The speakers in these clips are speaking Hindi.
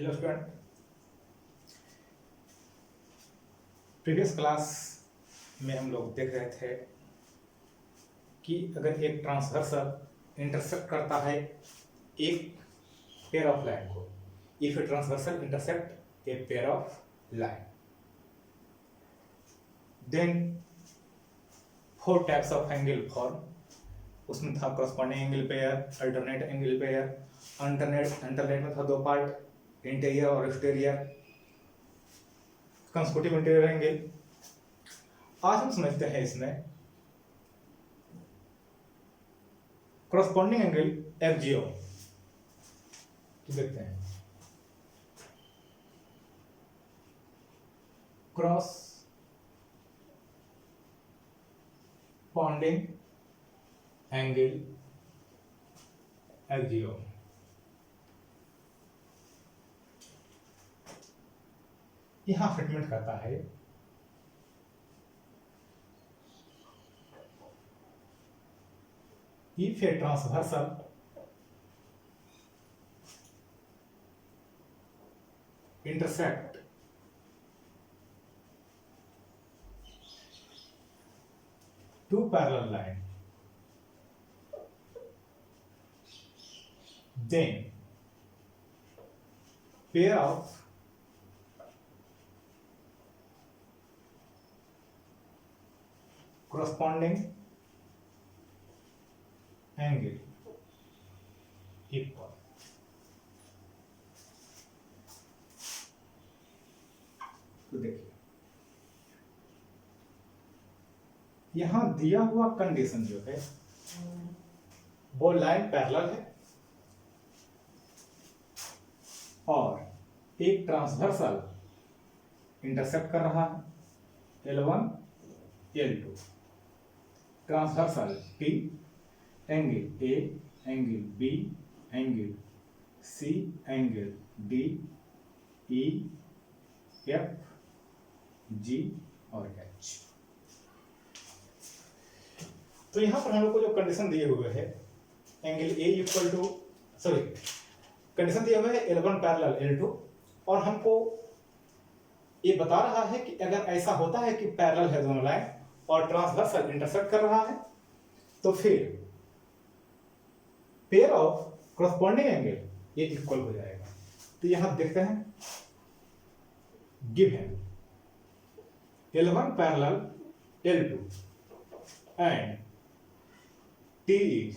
हेलो स्टूडेंट, प्रीवियस क्लास में हम लोग देख रहे थे कि अगर एक ट्रांसवर्सल इंटरसेक्ट करता है एक पेयर ऑफ लाइन को, if a transversal intersect a pair of line, then 4 types of angle form. उसमें था corresponding angle pair, alternate angle pair, alternate में था 2 पार्ट, इंटीरियर और एक्सटीरियर, कंसेक्यूटिव इंटीरियर एंगल। आज हम समझते हैं इसमें करस्पॉन्डिंग एंगल एफजीओ। देखते हैं करस्पॉन्डिंग एंगल एफजीओ। यहां फिटमेंट करता है if a transversal intersect two parallel line, then pair of corresponding angle equal। तो देखिए यहां दिया हुआ कंडीशन जो है वो लाइन पैरेलल है और एक ट्रांसवर्सल इंटरसेक्ट कर रहा है L1 L2, transversal P, angle A, angle B, angle C, angle D, E, F, G और H। तो यहां पर हम लोग को जो कंडीशन दिए हुए है angle A equal to condition दिया हुआ है L1 पैरेलल L2 और हमको ये बता रहा है कि अगर ऐसा होता है कि पैरेलल है दोनों लाइन और ट्रांसवर्सल इंटरसेक्ट कर रहा है तो फिर पेयर ऑफ करस्पॉन्डिंग एंगल ये इक्वल हो जाएगा। तो यहां देखते हैं given L1 parallel L2 and T is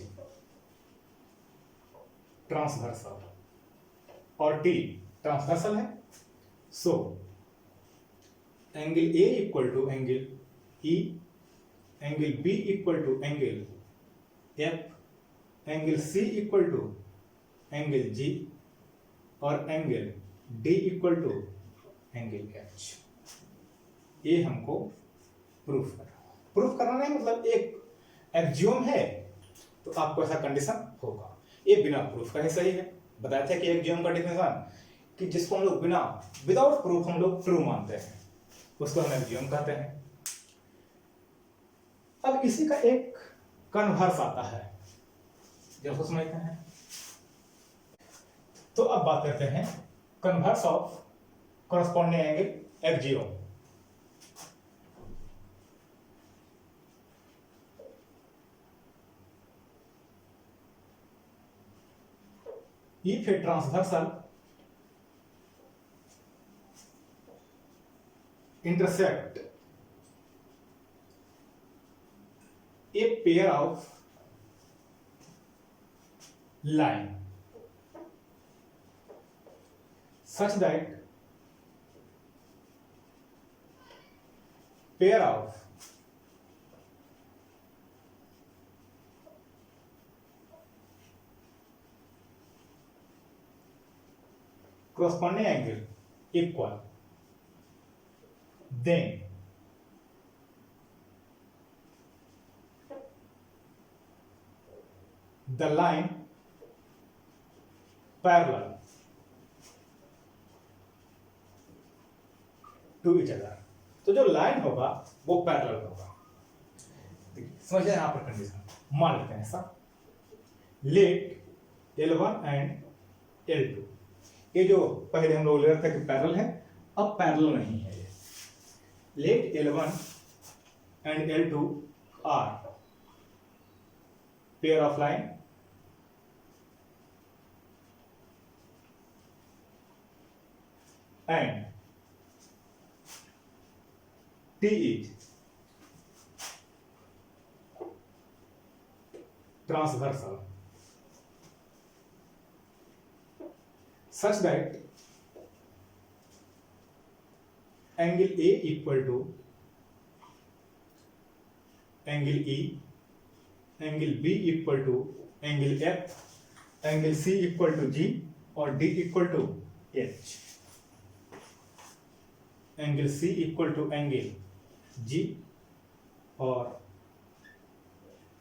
transversal और T ट्रांसवर्सल है, so angle A equal to angle E, angle B equal to angle F, angle C equal to angle G और angle D equal to angle H। ये हमको प्रूफ करना नहीं, मतलब एक एक्सियोम है तो आपको ऐसा कंडीशन होगा। ये बिना प्रूफ का ही सही है। बताया था कि एक्सियोम का डेफिनेशन कि जिसको हम लोग विदाउट प्रूफ हम लोग ट्रू मानते हैं उसको हम एक्सियोम कहते हैं। अब इसी का एक कन्वर्स आता है जब समझते हैं। तो अब बात करते हैं converse of corresponding angle FGO. If a transversal intersect a pair of line such that pair of corresponding angle equal, then the line parallel to each other। तो जो लाइन होगा वो पैरेलल होगा। समझिए यहां पर कंडीशन मान लेते हैं ऐसा, लेट L1 एंड L2 ये जो पहले हम लोग ले रहे थे कि पैरेलल है, अब पैरेलल नहीं है ये। Let L1 and L2 are pair of line and T is transversal such that angle A equal to angle E, angle B equal to angle F, angle C equal to G और D equal to H. Angle C equal to angle G और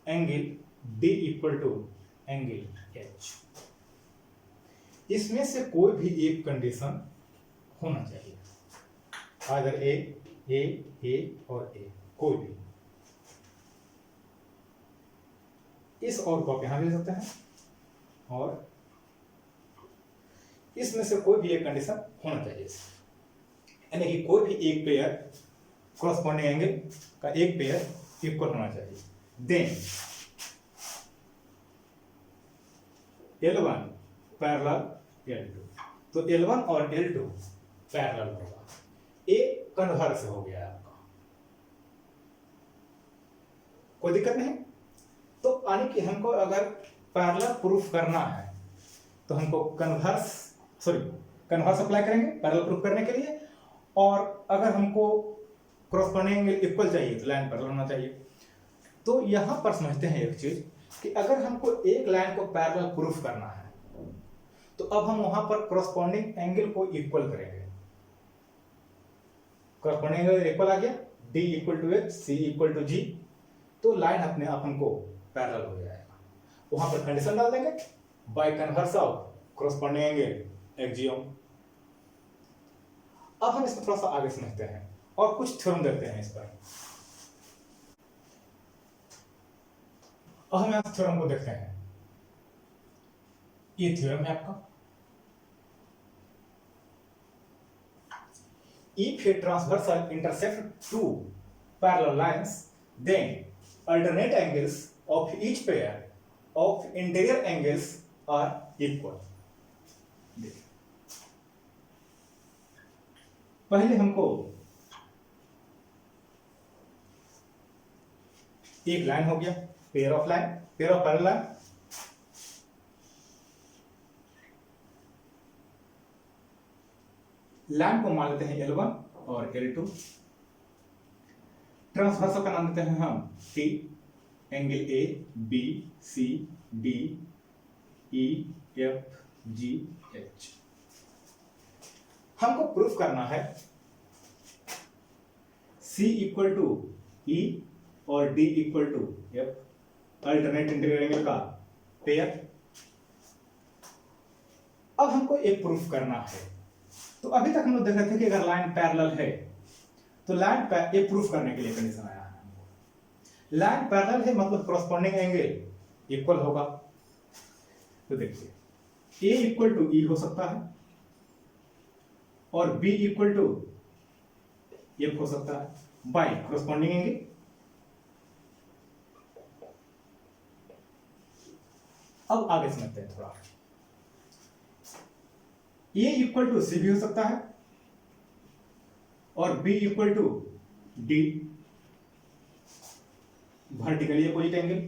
angle D equal to angle H. इसमें से कोई भी एक कंडीशन होना चाहिए, अगर ए और ए कोई भी। इस और को आप यहां ले सकते हैं और इसमें से कोई भी एक कंडीशन होना चाहिए, यानी कि कोई भी एक पेयर कॉरस्पॉन्डिंग एंगल का एक पेयर इक्वल होना चाहिए। देन L1 पैरेलल L2, तो L1 और L2 पैरेलल होगा, ए कन्वर्स हो गया आपका, कोई दिक्कत नहीं। तो यानी कि हमको अगर पैरेलल प्रूफ करना है तो हमको कन्वर्स अप्लाई करेंगे पैरेलल प्रूफ करने के लिए, और अगर हमको कॉरस्पॉन्डिंग एंगल इक्वल चाहिए तो लाइन पैरेलल होना चाहिए। तो यहां पर समझते हैं एक चीज कि अगर हमको एक लाइन को पैरेलल प्रूफ करना है तो अब हम वहां पर कॉरस्पॉन्डिंग एंगल को इक्वल करेंगे। कॉरस्पॉन्डिंग एंगल इक्वल आ गया, D equal to H, C equal to G, तो लाइन अपने आप हमको पैरेलल हो जाएगा। वहां पर कंडीशन डाल देंगे, by converse of corresponding angle axiom. अब हम इसको थोड़ा सा आगे समझते हैं और कुछ थ्योरम देखते हैं इस पर। अब हम यहां थ्योरम को देखते हैं, ये थ्योरम है आपका। If a transversal intersect two parallel lines, then alternate angles of each pair of interior angles are equal. पहले हमको एक लाइन हो गया, pair of parallel line. Line को मान लेते हैं L1 और L2। ट्रांसवर्सल का नाम देते हैं हम T, angle A, B, C, D, E, F, G, H। हमको प्रूफ करना है C इक्वल टू E और D equal to F, alternate interior angle का पेयर। अब हमको एक प्रूफ करना है। तो अभी तक हम लोग देख रहे थे कि अगर लाइन पैरेलल है तो ये प्रूफ करने के लिए कंडीशन आया है हमको। लाइन पैरेलल है मतलब कॉरस्पॉन्डिंग एंगल इक्वल होगा। तो देखिए A इक्वल टू E हो सकता है और B इक्वल टू F हो सकता है बाय कॉरस्पॉन्डिंग एंगल। अब आगे समझते हैं थोड़ा। A इक्वल टू C भी हो सकता है और B equal to D, vertically opposite angle.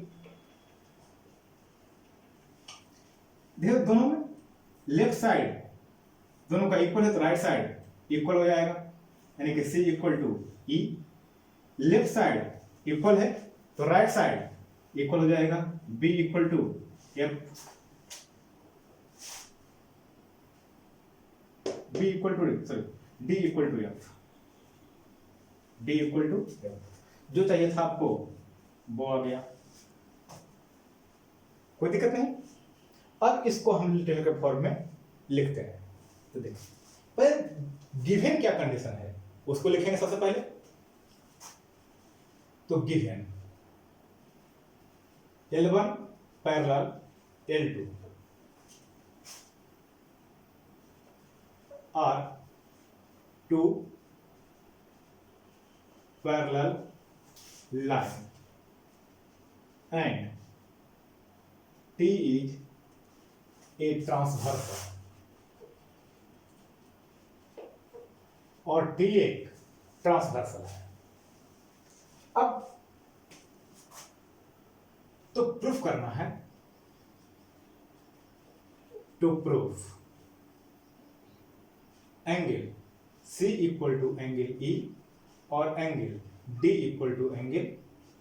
देखो दोनों में लेफ्ट साइड दोनों का इक्वल है तो राइट साइड इक्वल हो जाएगा, यानी कि C equal to E। Left side equal है तो राइट साइड इक्वल हो जाएगा, B equal to F, D equal to F, D equal to F। जो चाहिए था आपको वो आ गया, कोई दिक्कत नहीं। अब इसको हम टेलर के फॉर्म में लिखते हैं। तो देखिए पर गिवन क्या कंडीशन है उसको लिखेंगे सबसे पहले। तो given L1 parallel L2, are two parallel line and T is a transversal और टी एक ट्रांसवर्सल है। अब तो प्रूफ करना है, to prove angle C equal to angle E और angle D equal to angle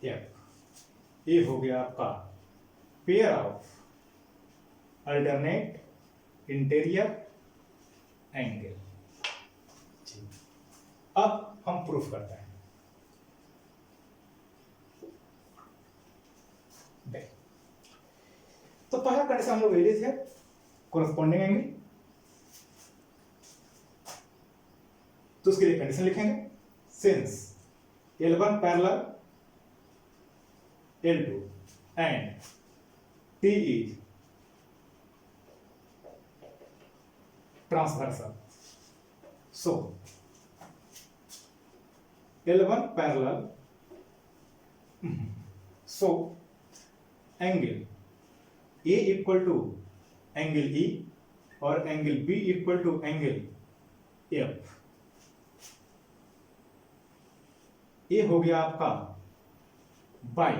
F। ये हो गया आपका pair of alternate interior angle. अब हम प्रूफ करते हैं। तो पहला कंडीशन हम लोग ले थे कोरस्पॉन्डिंग एंगल, तो उसके लिए कंडीशन लिखेंगे since L1 parallel L2 and T is transversal, so L1 parallel, so angle A equal to angle E और angle B equal to angle F। ये हो गया आपका बाई,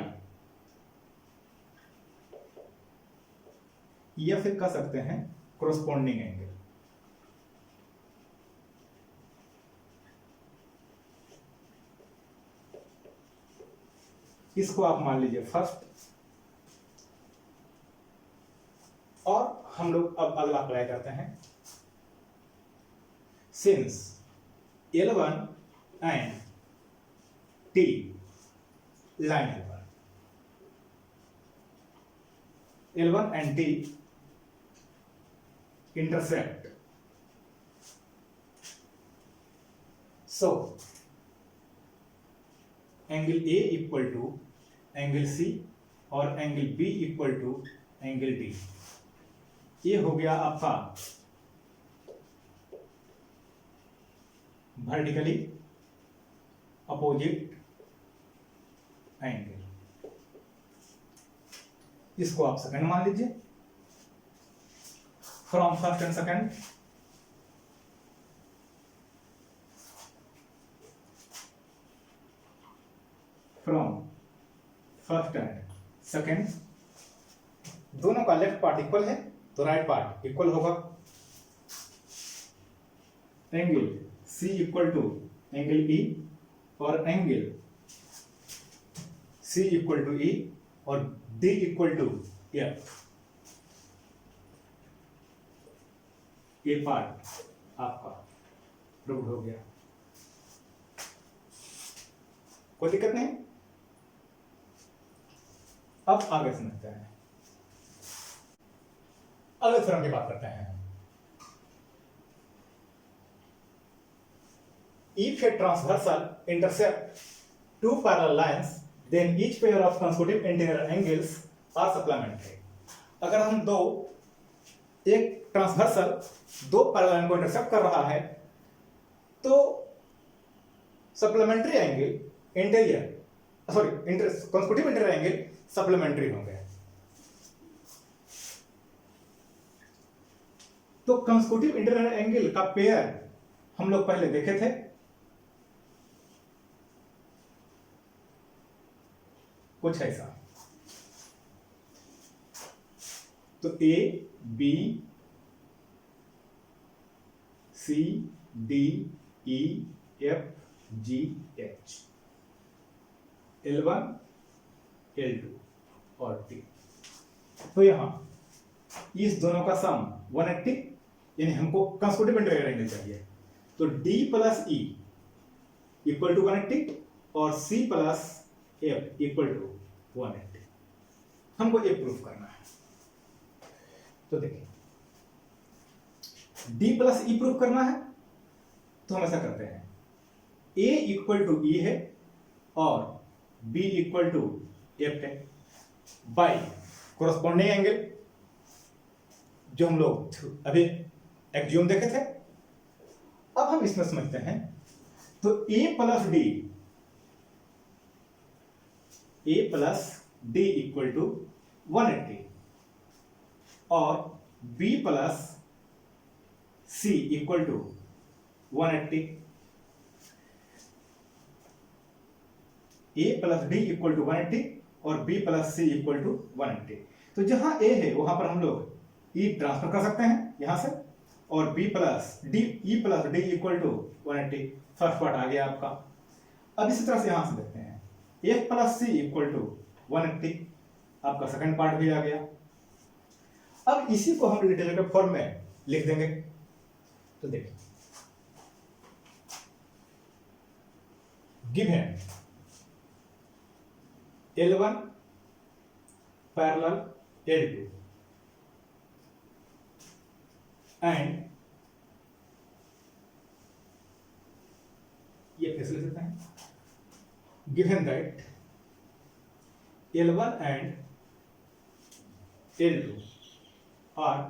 या फिर कह सकते हैं कोरस्पॉन्डिंग एंगल। इसको आप मान लीजिए फर्स्ट, और हम लोग अब अगला अप्लाई करते हैं। Since L1 and T line L1 and T intersect, so angle A equal to angle C और angle B equal to angle D। ये हो गया आपका वर्टिकली अपोजिट एंगल। इसको आप सेकंड मान लीजिए, from first and second from first and second, दोनों का लेफ्ट पार्ट इक्वल है तो राइट पार्ट इक्वल होगा। Angle C equal to angle E और angle C equal to E और D इक्वल टू F। ये पार्ट आपका प्रूव हो गया, कोई दिक्कत नहीं। अब आगे समझते हैं, अगले थ्योरम की बात करते हैं। If a transversal intersect two parallel lines, then each pair of consecutive interior angles are supplementary। अगर हम एक ट्रांसवर्सल दो पैरेलल लाइन को इंटरसेक्ट कर रहा है तो supplementary angle interior consecutive interior angle supplementary होंगे। तो कंसेक्यूटिव इंटीरियर एंगल का पेयर हम लोग पहले देखे थे, कुछ ऐसा। तो A B C D E F G H, L1 L2 और T। तो यहां इस दोनों का सम 180, यानी हमको कंसेक्यूटिव इंटीरियर एंगल चाहिए। तो D plus E equal to 180 और C plus F equal to 180। हमको ये प्रूफ करना है। तो देखिए D प्लस E प्रूफ करना है तो हम ऐसा करते हैं, A इक्वल टू E है और B इक्वल टू F है, बाई कोरस्पॉन्डिंग एंगल जो हम लोग अभी एक्सियोम देखे थे, अब हम इसमें समझते हैं, तो a plus D equal to 180 और b plus c equal to 180। a plus D equal to 180 और b plus c equal to 180। तो जहां a है वहां पर हम लोग e ट्रांसफर कर सकते हैं यहां से, और b plus D equal to 180, first part आ गया आपका। अब इसी तरह से यहां से देखते हैं, f plus c equal to 180, आपका सेकंड पार्ट भी आ गया। अब इसी को हम डिरिचलेट फॉर्म में लिख देंगे। तो देखिए, given L1 parallel L2 and ये कैसे लिख सकते हैं, given that L1 and L2 are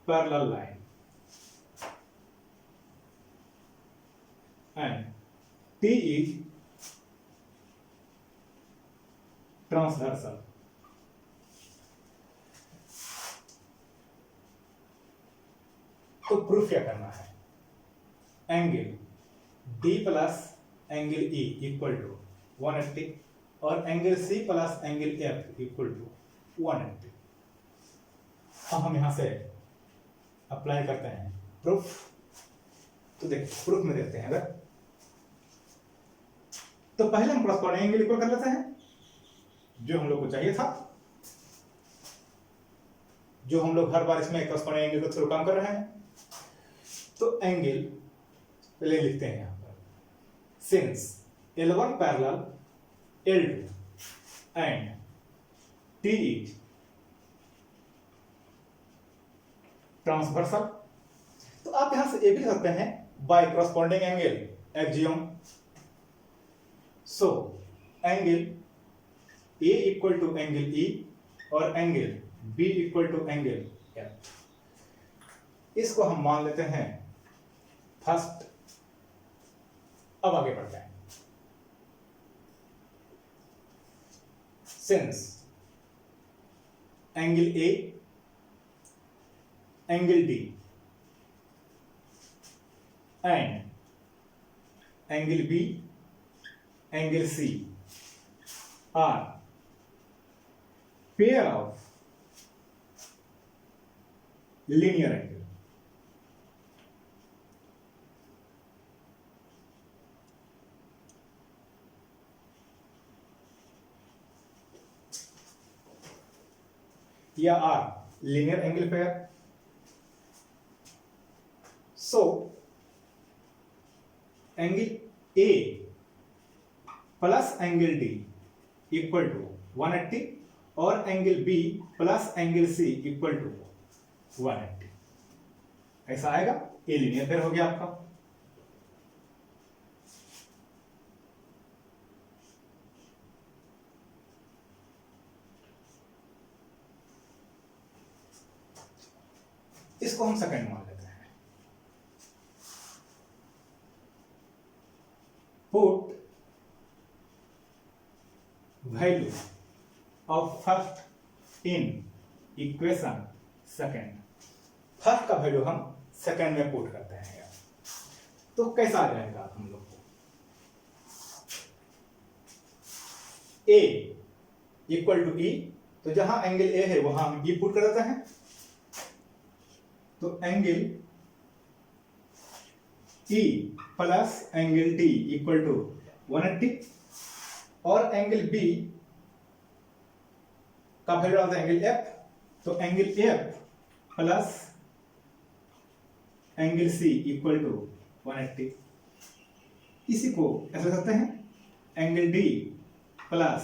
parallel line and T is transversal. तो प्रूफ क्या करना है, angle D plus angle E equal to 180 और angle C plus angle F equal to 180। अब हम यहां से अप्लाई करते हैं प्रूफ। तो देखिए, प्रूफ में देखते हैं, अगर तो पहले हम कॉरस्पॉन्डिंग एंगल इक्वल कर लेते हैं, जो हम लोग को चाहिए था, जो हम लोग हर बार इसमें कॉरस्पॉन्डिंग एंगल के थ्रू काम कर रहे हैं। तो एंगल पहले लिखते हैं यहां पर, since L1 parallel L2 and T is transversal. तो आप यहां से ये भी लिख सकते हैं by corresponding angle axiom. So angle A equal to angle E और angle B equal to angle F, इसको हम मान लेते हैं फर्स्ट। अब आगे बढ़ते हैं, since angle A angle D and angle B angle C are pair of linear angle, या are linear angle pair. So angle A plus angle D equal to 180 और angle B plus angle C equal to 180, ऐसा आएगा। ये लीनियर पेयर हो गया आपका। इसको हम सेकंड मान लेते हैं। Put value of first in equation second. First का वैल्यू हम सेकंड में पुट करते हैं यार, तो कैसा आ जाएगा हम लोग को, A इक्वल टू E, तो जहां एंगल A है वहां हम E पुट कर देते हैं। तो angle E plus angle D equal to 180 और एंगल B का वैल्यू आता है एंगल F, तो angle F plus angle C equal to 180। इसी को ऐसे करते हैं, angle D plus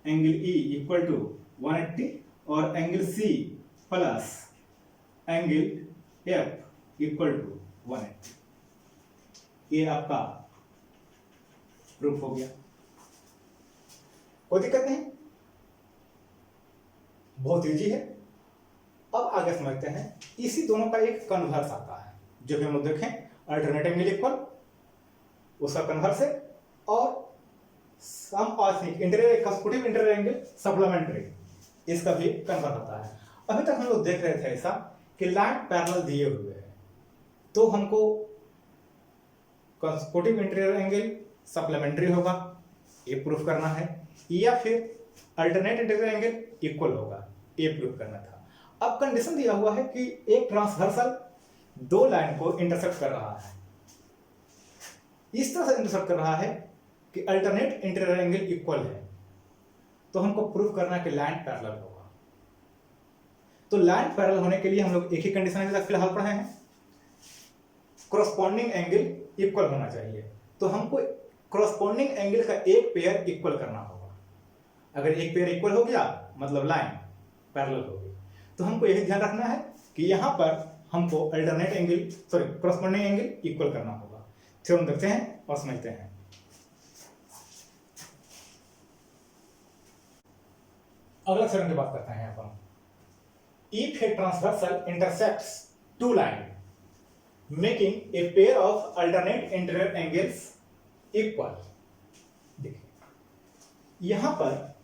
angle E equal to 180 और angle C plus angle F equal to 180। ये आपका प्रूफ हो गया, कोई दिक्कत नहीं, बहुत इजी है। अब आगे समझते हैं, इसी दोनों का एक कन्वर्स आता है जो कि हम लोग देखें अल्टरनेट एंगल इक्वल उसका कन्वर्स है, और sum of interior consecutive interior angle supplementary इसका भी कन्वर्स होता है। अभी तक हम लोग देख रहे थे ऐसा कि लाइन पैरेलल दिए हुए हैं तो हमको कंसेक्यूटिव इंटीरियर एंगल सप्लीमेंट्री होगा ये प्रूफ करना है, या फिर अल्टरनेट इंटीरियर एंगल इक्वल होगा ये प्रूफ करना था। अब कंडीशन दिया हुआ है कि एक ट्रांसवर्सल दो लाइन को इंटरसेक्ट कर रहा है, इस तरह से इंटरसेक्ट कर रहा है कि अल्टरनेट इंटीरियर एंगल इक्वल है, तो हमको प्रूफ करना है कि लाइन पैरेलल होगा। तो लाइन पैरेलल होने के लिए हम लोग एक ही कंडीशन अभी तक फिलहाल पढ़े हैं, कॉरस्पॉन्डिंग एंगल इक्वल होना चाहिए। तो हमको कॉरस्पॉन्डिंग एंगल का एक पेयर इक्वल करना होगा। अगर एक पेयर इक्वल हो गया मतलब लाइन पैरेलल होगी। तो हमको यही ध्यान रखना है कि यहां पर हमको alternate angle corresponding angle equal करना होगा। थ्योरम देखते हैं और समझते हैं। अगला थ्योरम की बात करते हैं यहां पर। If a transversal intersects two line making a pair of alternate interior angles equal. देखिए यहां पर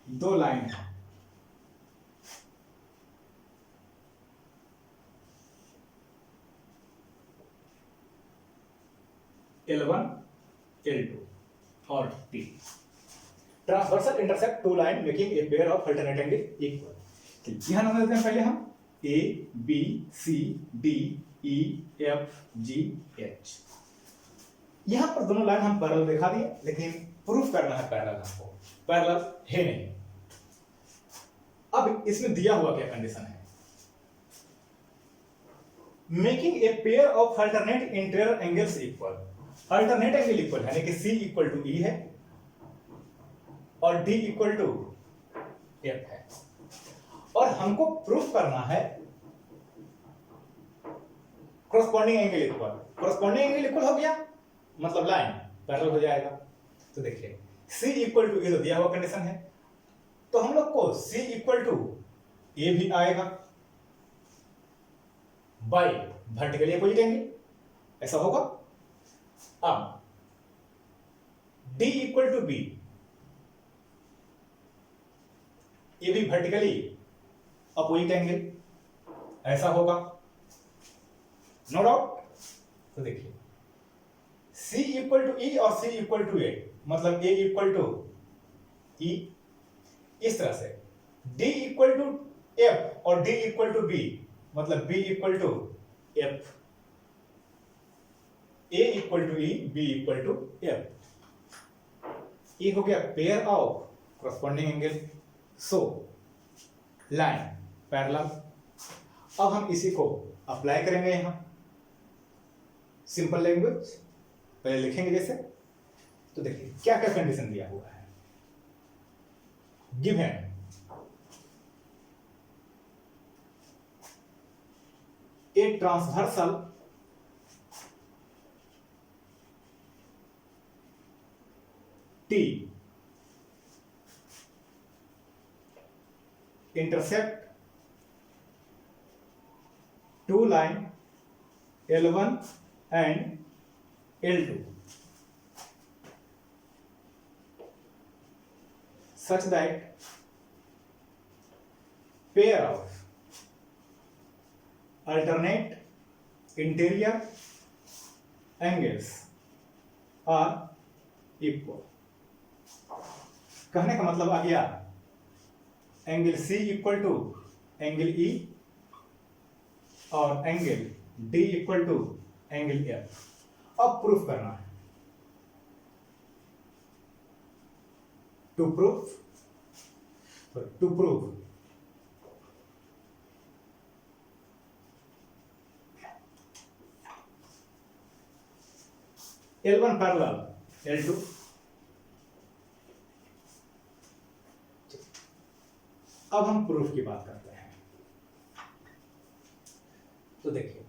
दो लाइन है, L1 L2 और T। Transversal intersect two line making a pair of alternate angle equal. यहां नाम देते हैं पहले हम A B C D E F G H। यहां पर दोनों लाइन हम पैरेलल दिखा दिए, लेकिन प्रूफ करना है पैरेलल, हमको पैरेलल है नहीं। अब इसमें दिया हुआ क्या कंडीशन है, making a pair of alternate interior angles equal. Alternate angle equal यानी कि C इक्वल टू E है और D इक्वल टू F है, और हमको प्रूफ करना है corresponding angle equal. Corresponding angle equal हो गया मतलब लाइन पैरेलल हो जाएगा। तो देखिए C इक्वल टू E तो दिया हुआ कंडीशन है, तो हम लोग को C इक्वल टू ए भी आएगा बाई वर्टिकली अपोजिट एंगल, ऐसा होगा। अब D इक्वल टू B, ये भी वर्टिकली अपोजिट एंगल, ऐसा होगा, नो डाउट। तो देखिए C इक्वल टू E और C इक्वल टू A मतलब A इक्वल टू E, इस तरह से D इक्वल टू F और D इक्वल टू B मतलब B equal to F, A equal to E, B equal to F। ये हो गया pair of corresponding angle, so line parallel. अब हम इसी को अप्लाई करेंगे यहां सिंपल लैंग्वेज, पहले लिखेंगे जैसे। तो देखिए क्या क्या कंडीशन दिया हुआ है, given a transversal T intersect two line L1 and L2 such that pair of alternate interior angles are equal। कहने का मतलब आ गया angle C equal to angle E और angle D equal to angle F। अब प्रूफ करना है, to prove L1 parallel L2। अब हम प्रूफ की बात करते हैं। तो देखिए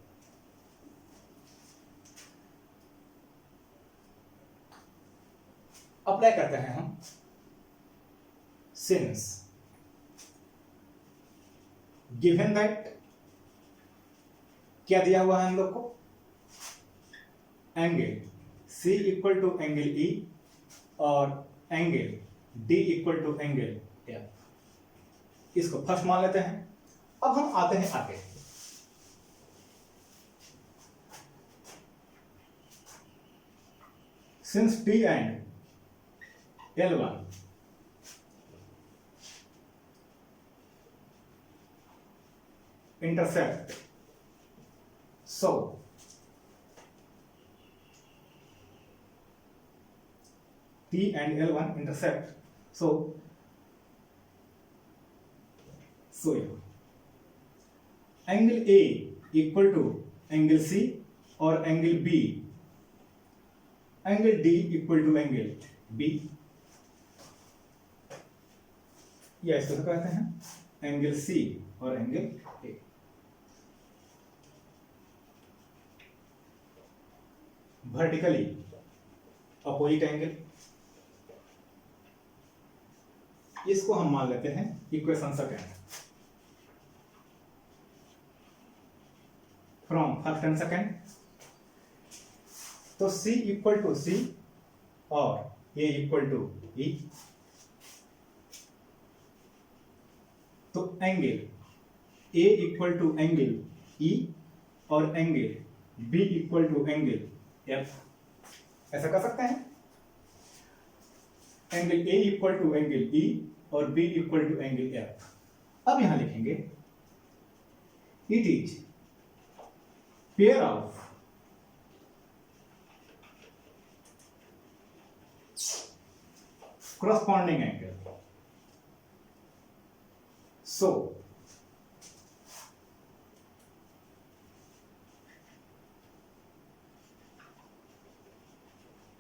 अप्लाई करते हैं हम सिंस गिवन दैट क्या दिया हुआ है हम लोग को, angle C equal to angle E और angle D equal to angle F, इसको फर्स्ट मान लेते हैं। अब हम आते हैं आगे, since T and L1 intersect, so T and L1 intersect, so angle A equal to angle C और angle B, angle D equal to angle B, या इसको तो कहते हैं एंगल C और angle A। Vertically opposite angle, इसको हम मान लेते हैं equation second from first and second. तो C इक्वल टू C और A इक्वल टू E, तो angle A equal to angle E और angle B equal to angle F, ऐसा कर सकते हैं। Angle A equal to angle E और B equal to angle F। अब यहां लिखेंगे it is pair of corresponding angle, so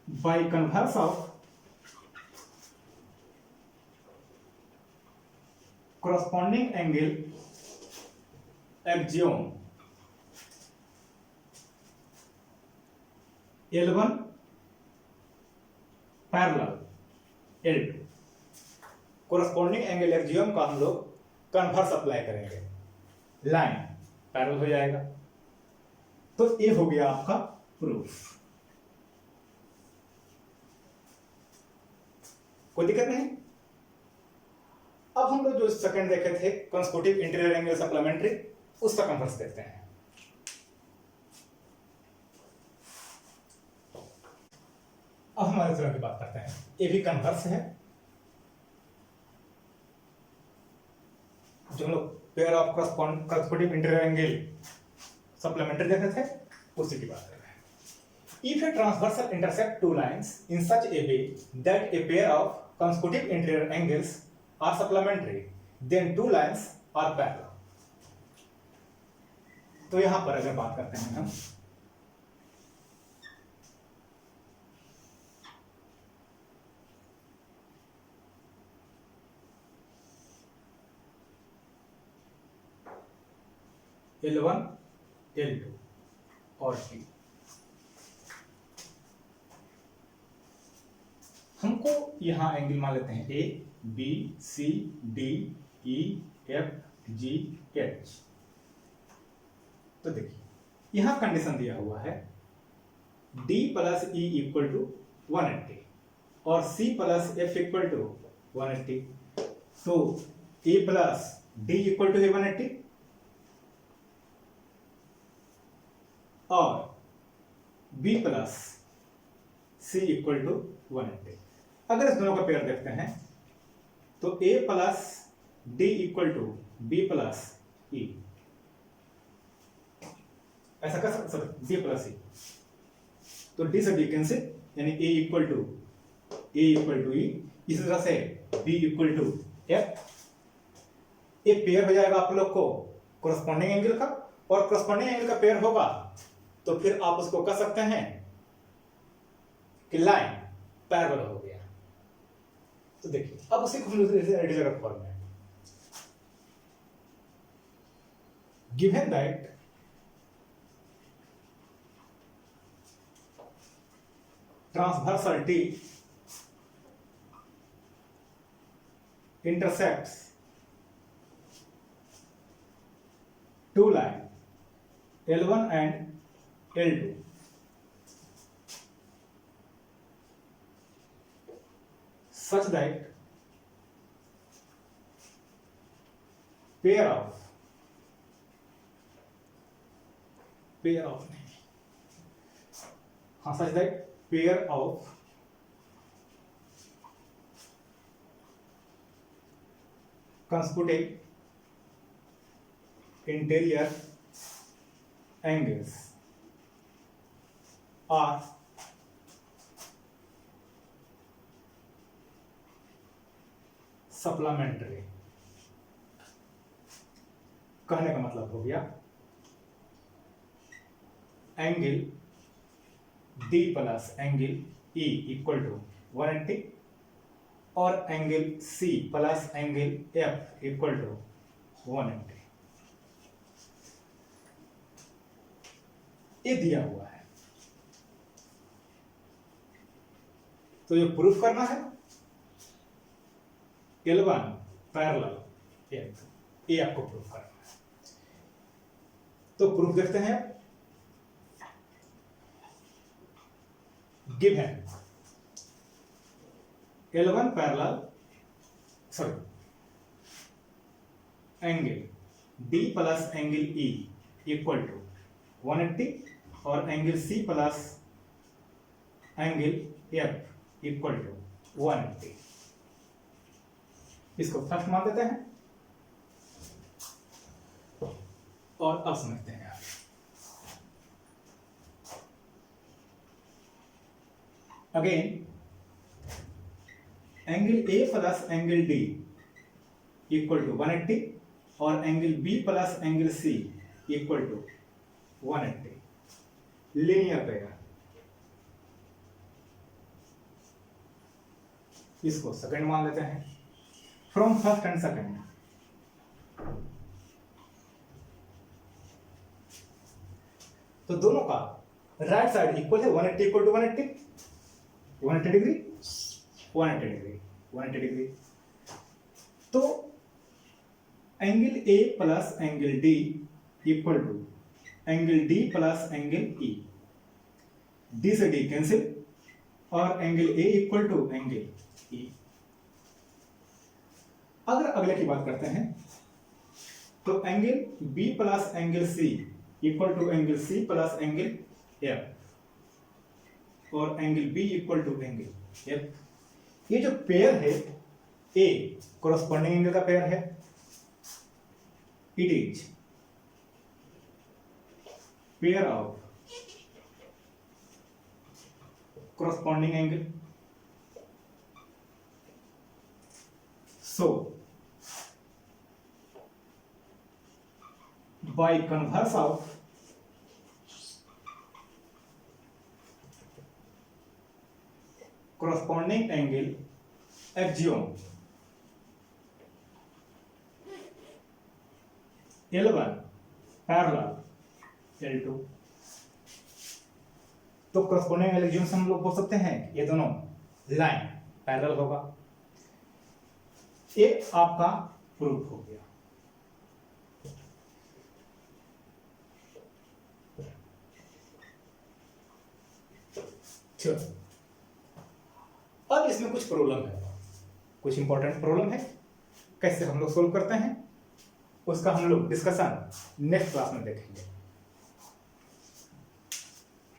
by converse of corresponding angle axiom L1 parallel L2, corresponding angle axiom का हम लोग कन्वर्स अप्लाई करेंगे, लाइन पैरेलल हो जाएगा। तो ये हो गया आपका प्रूफ, कोई दिक्कत नहीं। अब हम लोग जो सेकंड देखे थे कंसेक्यूटिव इंटीरियर एंगल सप्लीमेंट्री, उसका कन्वर्स देखते हैं। अब हमारे तरह की बात करते हैं, ये भी कन्वर्स है, जो हम लोग pair of consecutive interior angle supplementary देखे थे उसी की बात कर रहे हैं। If a transversal intersect two lines in such a way that a pair of consecutive interior angles are supplementary then two lines are parallel. तो यहां पर अगर बात करते हैं हम, L1 L2 और T, हमको यहां एंगल मान लेते हैं A B C D E F G H। तो देखिए यहां कंडीशन दिया हुआ है D plus E equal to 180 और C plus F equal to 180, तो A plus D equal to 180 और B plus C equal to 180। अगर इस दोनों का पेयर देखते हैं तो A plus D equal to B plus E, ऐसा कर सकते D प्लस E, तो D से D कैंसिल, यानी A इक्वल टू E, इसी तरह से B इक्वल टू F। ये पेयर हो जाएगा आप लोग को कोरस्पॉन्डिंग एंगल का, और कोरस्पॉन्डिंग एंगल का पेयर होगा तो फिर आप उसको कह सकते हैं कि लाइन पैरेलल हो गया। तो देखिए अब उसी को रेडिकुलर फॉर्म में, given that transversal T intersects two line L1 and L2, such that pair of such that pair of consecutive interior angles are supplementary। कहने का मतलब हो गया angle D plus angle E equal to 180 और angle C plus angle F equal to 180, ये दिया हुआ है। तो ये प्रूफ करना है L1 पैरेलल F, ये आपको प्रूफ करना है। तो प्रूफ देखते हैं। Given L1 parallel angle D plus angle E equal to 180 और angle C plus angle F equal to 180, इसको फर्स्ट मान देते हैं और अब समझते हैं। Again angle A plus angle D equal to 180 और angle B plus angle C equal to 180, linear pair. इसको सेकंड मान लेते हैं फ्रॉम फर्स्ट एंड सेकंड। तो दोनों का राइट साइड इक्वल है 180 equal to 180, 180 degree 180 degree 180 degree. तो angle A plus angle D equal to angle D plus angle E, D से D कैंसिल और angle A equal to angle E। अगर अगले की बात करते हैं तो angle B plus angle C equal to angle C plus angle F और angle B equal to angle F। ये जो पेयर है A कॉरस्पॉन्डिंग एंगल का पेयर है, it is pair of corresponding angle। So by converse of corresponding angle axiom L1 parallel L2, तो corresponding angle axiom से हम लोग बोल सकते हैं ये दोनों लाइन पैरेलल होगा। ये आपका प्रूफ हो गया। चलो अब इसमें कुछ प्रॉब्लम है, कुछ इंपॉर्टेंट प्रॉब्लम है। कैसे हम लोग सोल्व करते हैं उसका हम लोग डिस्कशन नेक्स्ट क्लास में देखेंगे।